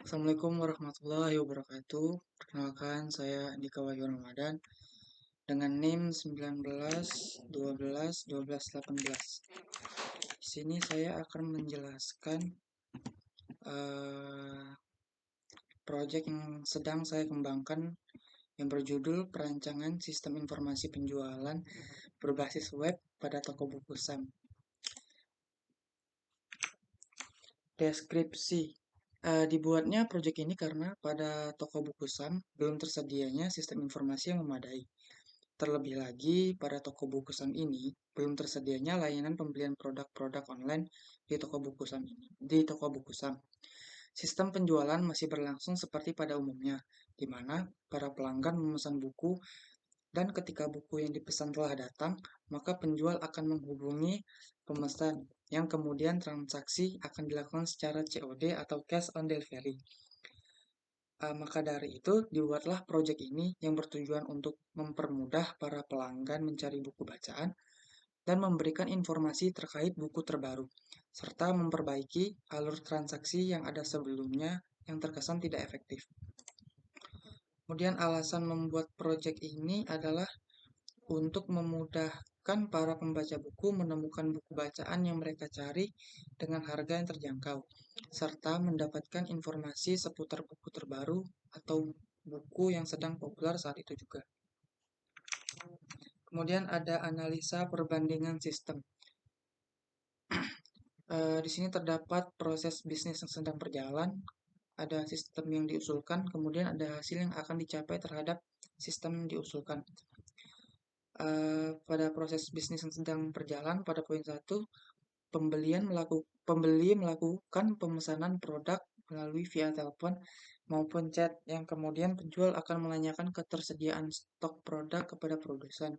Assalamualaikum warahmatullahi wabarakatuh. Perkenalkan, saya Andika Wahyu Ramadan dengan NIM 19 12 12 18. Di sini saya akan menjelaskan uh, proyek yang sedang saya kembangkan yang berjudul Perancangan Sistem Informasi Penjualan Berbasis Web pada Toko Buku Sam. Deskripsi. Dibuatnya proyek ini karena pada toko buku Sam belum tersedianya sistem informasi yang memadai. Terlebih lagi, pada toko buku Sam ini belum tersedianya layanan pembelian produk-produk online di toko buku Sam. Sistem penjualan masih berlangsung seperti pada umumnya, di mana para pelanggan memesan buku dan ketika buku yang dipesan telah datang, maka penjual akan menghubungi pemesan yang kemudian transaksi akan dilakukan secara COD atau cash on delivery. Maka dari itu, dibuatlah proyek ini yang bertujuan untuk mempermudah para pelanggan mencari buku bacaan dan memberikan informasi terkait buku terbaru, serta memperbaiki alur transaksi yang ada sebelumnya yang terkesan tidak efektif. Kemudian alasan membuat proyek ini adalah untuk memudahkan para pembaca buku menemukan buku bacaan yang mereka cari dengan harga yang terjangkau, serta mendapatkan informasi seputar buku terbaru atau buku yang sedang populer saat itu juga. Kemudian ada analisa perbandingan sistem. Di sini terdapat proses bisnis yang sedang berjalan, ada sistem yang diusulkan, kemudian ada hasil yang akan dicapai terhadap sistem yang diusulkan. Pada proses bisnis yang sedang berjalan, pada poin 1, pembeli melakukan pemesanan produk melalui via telepon maupun chat, yang kemudian penjual akan menanyakan ketersediaan stok produk kepada produsen.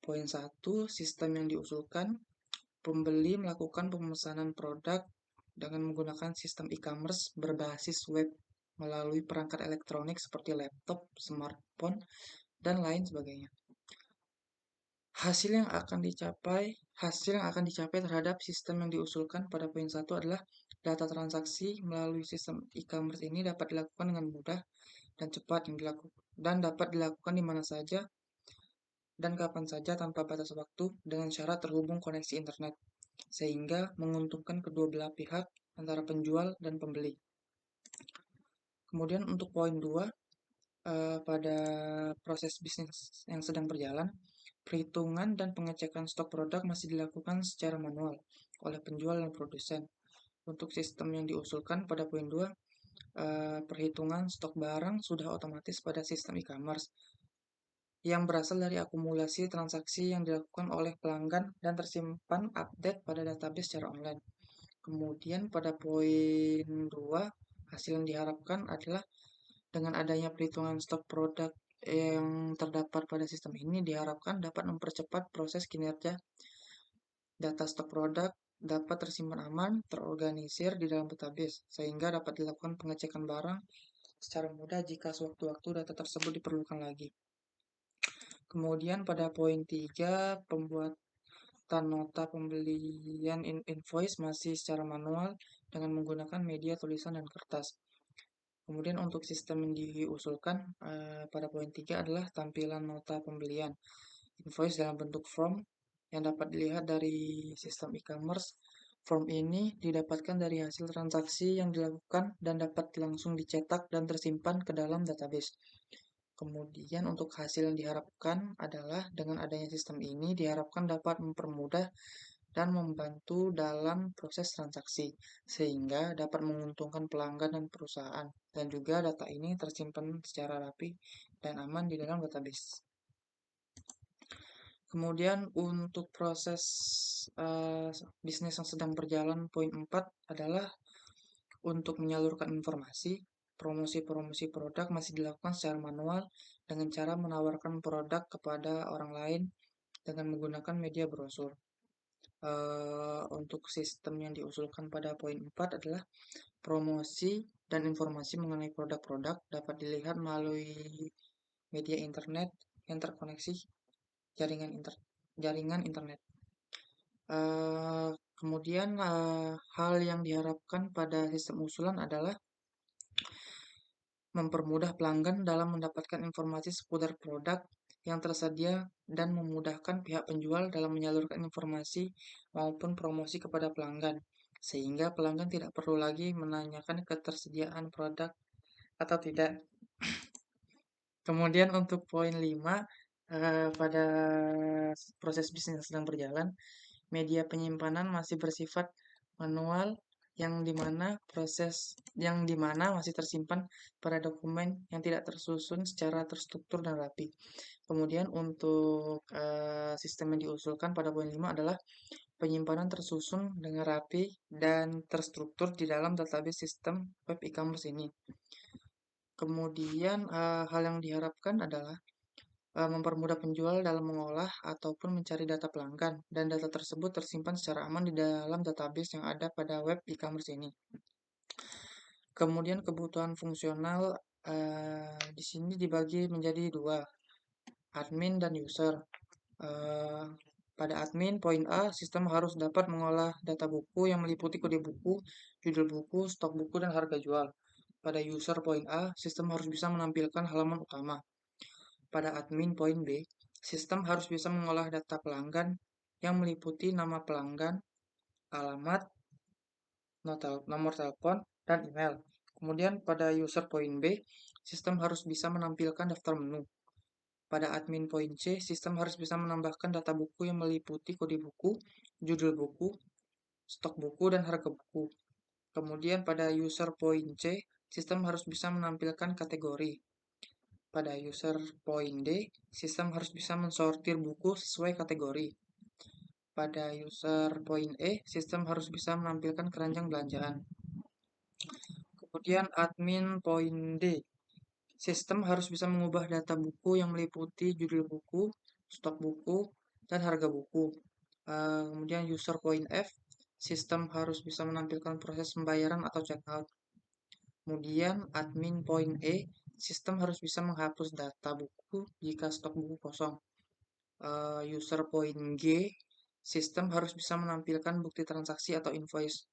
Poin 1, sistem yang diusulkan, pembeli melakukan pemesanan produk dengan menggunakan sistem e-commerce berbasis web melalui perangkat elektronik seperti laptop, smartphone, dan lain sebagainya. Hasil yang akan dicapai terhadap sistem yang diusulkan pada poin 1 adalah data transaksi melalui sistem e-commerce ini dapat dilakukan dengan mudah dan cepat dan dapat dilakukan di mana saja dan kapan saja tanpa batas waktu dengan syarat terhubung koneksi internet, sehingga menguntungkan kedua belah pihak antara penjual dan pembeli. Kemudian untuk poin 2, pada proses bisnis yang sedang berjalan, perhitungan dan pengecekan stok produk masih dilakukan secara manual oleh penjual dan produsen. Untuk sistem yang diusulkan pada poin 2, perhitungan stok barang sudah otomatis pada sistem e-commerce yang berasal dari akumulasi transaksi yang dilakukan oleh pelanggan dan tersimpan update pada database secara online. Kemudian pada poin 2, hasil yang diharapkan adalah dengan adanya perhitungan stok produk yang terdapat pada sistem ini diharapkan dapat mempercepat proses kinerja. Data stok produk dapat tersimpan aman, terorganisir di dalam database, sehingga dapat dilakukan pengecekan barang secara mudah jika sewaktu-waktu data tersebut diperlukan lagi. Kemudian pada poin 3, pembuatan nota pembelian invoice masih secara manual dengan menggunakan media tulisan dan kertas. Kemudian untuk sistem yang diusulkan pada poin 3 adalah tampilan nota pembelian invoice dalam bentuk form yang dapat dilihat dari sistem e-commerce. Form ini didapatkan dari hasil transaksi yang dilakukan dan dapat langsung dicetak dan tersimpan ke dalam database. Kemudian untuk hasil yang diharapkan adalah dengan adanya sistem ini diharapkan dapat mempermudah dan membantu dalam proses transaksi, sehingga dapat menguntungkan pelanggan dan perusahaan, dan juga data ini tersimpan secara rapi dan aman di dalam database. Kemudian untuk proses bisnis yang sedang berjalan, poin 4 adalah untuk menyalurkan informasi. Promosi-promosi produk masih dilakukan secara manual dengan cara menawarkan produk kepada orang lain dengan menggunakan media brosur. Untuk sistem yang diusulkan pada poin 4 adalah promosi dan informasi mengenai produk-produk dapat dilihat melalui media internet yang terkoneksi jaringan internet. Kemudian hal yang diharapkan pada sistem usulan adalah mempermudah pelanggan dalam mendapatkan informasi seputar produk yang tersedia dan memudahkan pihak penjual dalam menyalurkan informasi maupun promosi kepada pelanggan, sehingga pelanggan tidak perlu lagi menanyakan ketersediaan produk atau tidak. Kemudian untuk poin 5, pada proses bisnis yang sedang berjalan, media penyimpanan masih bersifat manual yang dimana masih tersimpan pada dokumen yang tidak tersusun secara terstruktur dan rapi. Kemudian untuk sistem yang diusulkan pada poin 5 adalah penyimpanan tersusun dengan rapi dan terstruktur di dalam database sistem web e-commerce ini. Kemudian hal yang diharapkan adalah mempermudah penjual dalam mengolah ataupun mencari data pelanggan, dan data tersebut tersimpan secara aman di dalam database yang ada pada web e-commerce ini. Kemudian kebutuhan fungsional di sini dibagi menjadi dua, admin dan user. Pada admin, poin A, sistem harus dapat mengolah data buku yang meliputi kode buku, judul buku, stok buku, dan harga jual. Pada user, poin A, sistem harus bisa menampilkan halaman utama. Pada admin, poin B, sistem harus bisa mengolah data pelanggan yang meliputi nama pelanggan, alamat, nomor telepon, dan email. Kemudian pada user poin B, sistem harus bisa menampilkan daftar menu. Pada admin poin C, sistem harus bisa menambahkan data buku yang meliputi kode buku, judul buku, stok buku, dan harga buku. Kemudian pada user poin C, sistem harus bisa menampilkan kategori. Pada user poin D, sistem harus bisa mensortir buku sesuai kategori. Pada user poin E, sistem harus bisa menampilkan keranjang belanjaan. Kemudian admin poin D, sistem harus bisa mengubah data buku yang meliputi judul buku, stok buku, dan harga buku. Kemudian user poin F, sistem harus bisa menampilkan proses pembayaran atau checkout. Kemudian admin poin E, sistem harus bisa menghapus data buku jika stok buku kosong. User poin G, sistem harus bisa menampilkan bukti transaksi atau invoice.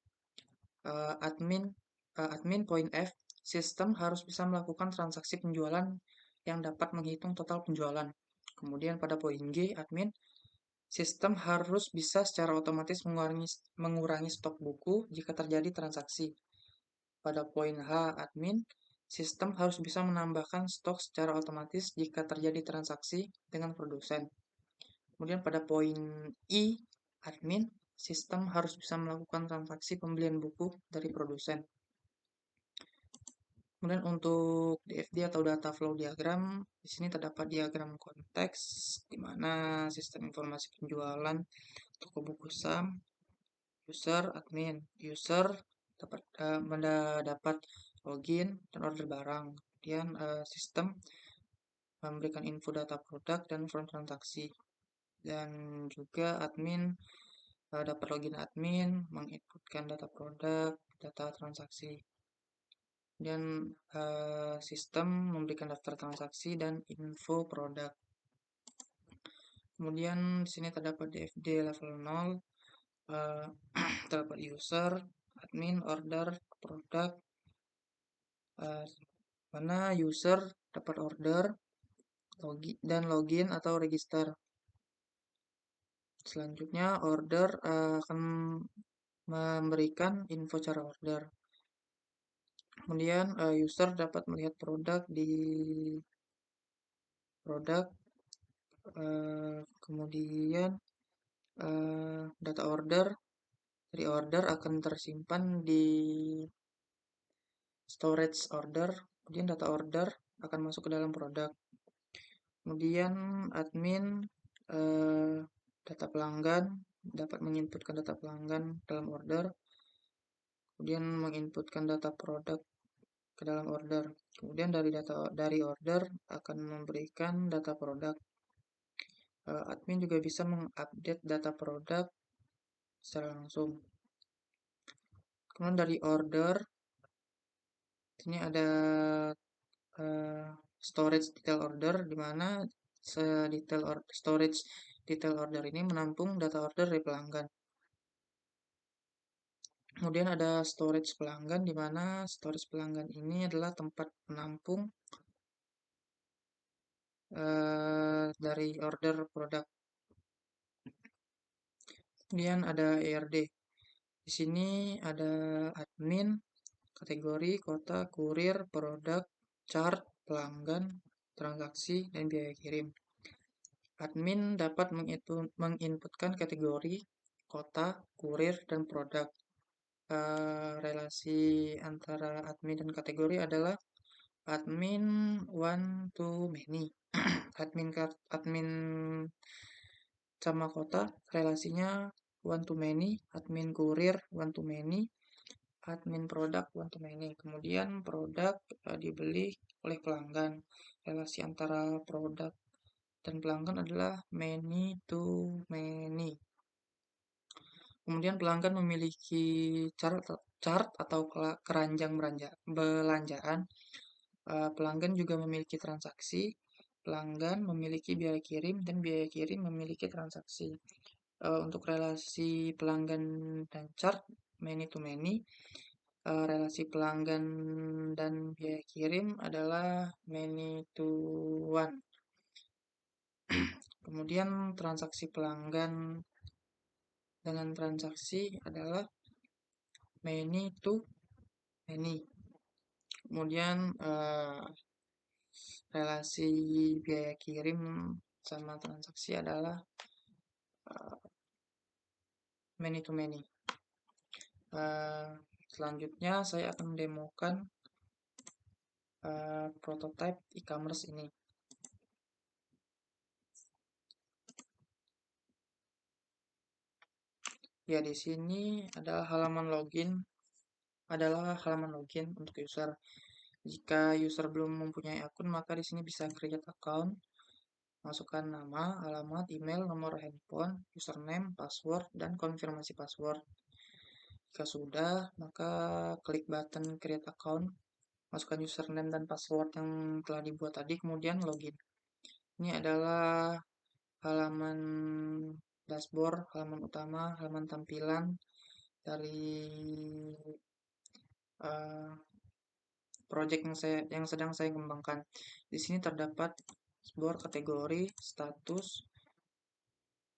Admin poin F, sistem harus bisa melakukan transaksi penjualan yang dapat menghitung total penjualan. Kemudian pada poin G, admin, sistem harus bisa secara otomatis mengurangi stok buku jika terjadi transaksi. Pada poin H, admin, sistem harus bisa menambahkan stok secara otomatis jika terjadi transaksi dengan produsen. Kemudian pada poin I, admin, sistem harus bisa melakukan transaksi pembelian buku dari produsen. Kemudian untuk DFD atau data flow diagram, di sini terdapat diagram konteks di mana sistem informasi penjualan toko buku SAM, user, admin. User dapat login dan order barang. Kemudian sistem memberikan info data produk dan form transaksi. Dan juga admin dapat login admin, menginputkan data produk, data transaksi. Dan sistem memberikan daftar transaksi dan info produk. Kemudian di sini terdapat DFD level 0, terdapat user, admin, order, produk, mana user dapat order, dan login atau register. Selanjutnya order akan memberikan info cara order. Kemudian user dapat melihat produk di produk, kemudian data order dari order akan tersimpan di storage order, kemudian data order akan masuk ke dalam produk. Kemudian admin data pelanggan dapat menginputkan data pelanggan dalam order, kemudian menginputkan data produk ke dalam order. Kemudian dari order akan memberikan data produk. Admin juga bisa mengupdate data produk secara langsung. Kemudian dari order, ini ada storage detail order, di mana storage detail order ini menampung data order dari pelanggan. Kemudian ada storage pelanggan, di mana storage pelanggan ini adalah tempat penampung dari order produk. Kemudian ada ERD. Di sini ada admin, kategori, kota, kurir, produk, chart, pelanggan, transaksi, dan biaya kirim. Admin dapat menginputkan kategori, kota, kurir, dan produk. Relasi antara admin dan kategori adalah admin one to many. Admin sama kota relasinya one to many, admin kurir one to many, admin produk one to many. Kemudian produk dibeli oleh pelanggan. Relasi antara produk dan pelanggan adalah many to many. Kemudian pelanggan memiliki chart atau keranjang belanjaan. Pelanggan juga memiliki transaksi. Pelanggan memiliki biaya kirim dan biaya kirim memiliki transaksi. Untuk relasi pelanggan dan chart many to many, relasi pelanggan dan biaya kirim adalah many to one. Kemudian transaksi pelanggan dengan transaksi adalah many to many. Kemudian relasi biaya kirim sama transaksi adalah many to many. Selanjutnya saya akan mendemokan prototype e-commerce ini. Ya, di sini adalah halaman login untuk user. Jika user belum mempunyai akun, maka di sini bisa create account, masukkan nama, alamat, email, nomor handphone, username, password, dan konfirmasi password. Jika sudah, maka klik button create account, masukkan username dan password yang telah dibuat tadi, kemudian login. Ini adalah halaman dashboard, halaman utama, halaman tampilan dari project yang sedang saya kembangkan. Di sini terdapat sebuah kategori, status,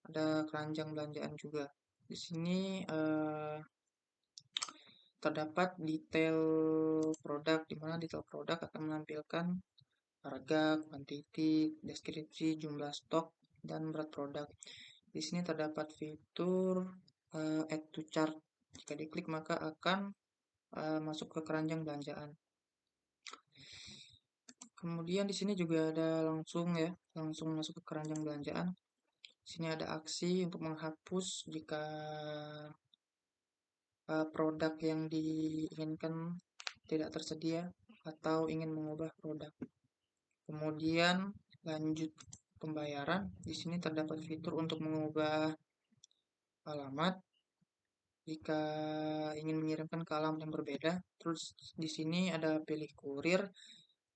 ada keranjang belanjaan juga. Di sini terdapat detail produk, di mana detail produk akan menampilkan harga, kuantiti, deskripsi, jumlah stok, dan berat produk. Di sini terdapat fitur add to chart. Jika diklik maka akan masuk ke keranjang belanjaan. Kemudian di sini juga ada langsung masuk ke keranjang belanjaan. Di sini ada aksi untuk menghapus jika produk yang diinginkan tidak tersedia atau ingin mengubah produk. Kemudian lanjut pembayaran. Di sini terdapat fitur untuk mengubah alamat jika ingin mengirimkan ke alamat yang berbeda. Terus di sini ada pilih kurir,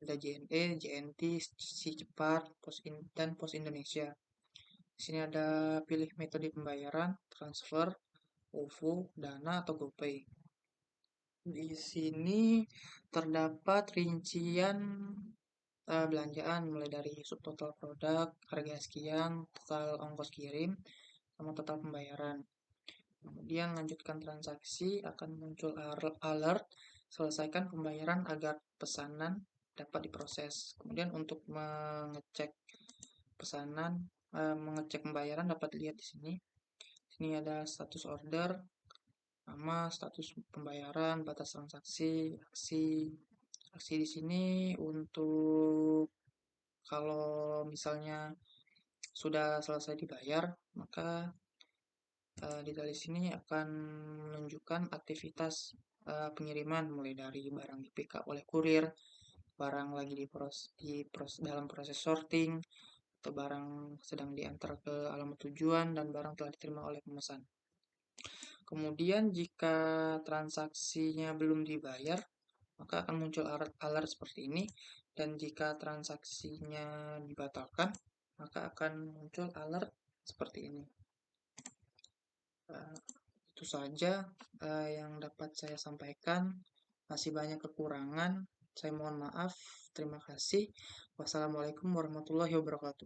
ada JNE, JNT, Si Cepat, dan Pos Indonesia. Di sini ada pilih metode pembayaran, transfer, OVO, Dana, atau GoPay. Di sini terdapat rincian belanjaan mulai dari subtotal produk, harga sekian, total ongkos kirim, sama total pembayaran. Kemudian lanjutkan transaksi, akan muncul alert, selesaikan pembayaran agar pesanan dapat diproses. Kemudian untuk mengecek pesanan, mengecek pembayaran dapat dilihat di sini. Ini ada status order, nama, status pembayaran, batas transaksi, aksi. Aksi di sini untuk kalau misalnya sudah selesai dibayar, maka di sini akan menunjukkan aktivitas pengiriman mulai dari barang di pick up oleh kurir, barang lagi dalam proses sorting, atau barang sedang diantar ke alamat tujuan, dan barang telah diterima oleh pemesan. Kemudian jika transaksinya belum dibayar, maka akan muncul alert seperti ini, dan jika transaksinya dibatalkan, maka akan muncul alert seperti ini. Itu saja yang dapat saya sampaikan. Masih banyak kekurangan. Saya mohon maaf. Terima kasih. Wassalamualaikum warahmatullahi wabarakatuh.